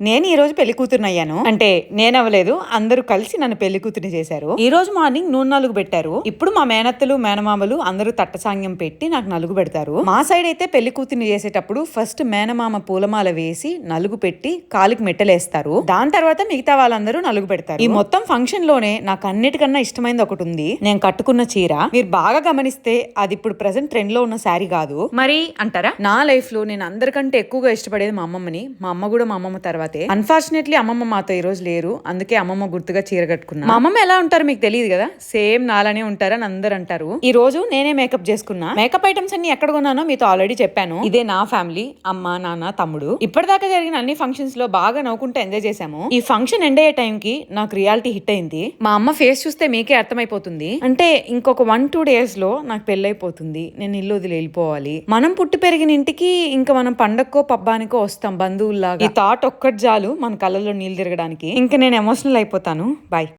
నేను ఈ రోజు పెళ్లి కూతురుని అయ్యాను. అంటే నేను అవ్వలేదు, అందరూ కలిసి నన్ను పెళ్లి కూతురిని చేశారు. ఈ రోజు మార్నింగ్ నూనె నలుగు పెట్టారు. ఇప్పుడు మా మేనత్తలు మేనమామలు అందరూ తట్టసాంగ్యం పెట్టి నాకు నలుగు పెడతారు. మా సైడ్ అయితే పెళ్లి కూతురిని చేసేటప్పుడు ఫస్ట్ మేనమామ పూలమాల వేసి నలుగు పెట్టి కాలికి మెట్టలేస్తారు. దాని తర్వాత మిగతా వాళ్ళందరూ నలుగు పెడతారు. ఈ మొత్తం ఫంక్షన్ లోనే నాకు అన్నిటికన్నా ఇష్టమైనది ఒకటి ఉంది. నేను కట్టుకున్న చీర. మీరు బాగా గమనిస్తే అది ఇప్పుడు ప్రెసెంట్ ట్రెండ్ లో ఉన్న శారీ కాదు. మరి అంటారా, నా లైఫ్ లో నేను అందరికంటే ఎక్కువగా ఇష్టపడేది మా అమ్మమ్మని. మా అమ్మ కూడా మా అమ్మమ్మ తర్వాతే. అన్ఫార్చునేట్లీ అమ్మమ్మ మాతో ఈ రోజు లేరు, అందుకే అమ్మమ్మ గుర్తుగా చీర కట్టుకున్నా. మా అమ్మమ్మ ఎలా ఉంటారు మీకు తెలియదు కదా, సేమ్ నాలానే ఉంటారని అందరు అంటారు. ఈ రోజు నేనే మేకప్ చేసుకున్నా. మేకప్ ఐటమ్స్ అన్ని ఎక్కడ కొన్నానో మీతో ఆల్రెడీ చెప్పాను. ఇదే నా ఫ్యామిలీ, అమ్మ నాన్న తమ్ముడు. ఇప్పటిదాకా జరిగిన అన్ని ఫంక్షన్స్ లో బాగా నవ్వుకుంటూ ఎంజాయ్ చేశాము. ఈ ఫంక్షన్ ఎండ్ అయ్యే టైం కి నాకు రియాలిటీ హిట్ అయింది. మా అమ్మ ఫేస్ చూస్తే మీకే అర్థమైపోతుంది. అంటే ఇంకొక 1-2 days లో నాకు పెళ్ళైపోతుంది, నేను ఇల్లు వదిలి వెళ్ళిపోవాలి. మనం పుట్టి పెరిగిన ఇంటికి ఇంకా మనం పండక్కో పబ్బానికో వస్తాం బంధువుల్లాగా. ఈ థాట్ ఒక్కటి చాలు మన కళ్ళల్లో నీళ్ళు తిరగడానికి. ఇంకా నేను ఎమోషనల్ అయిపోతాను. బాయ్.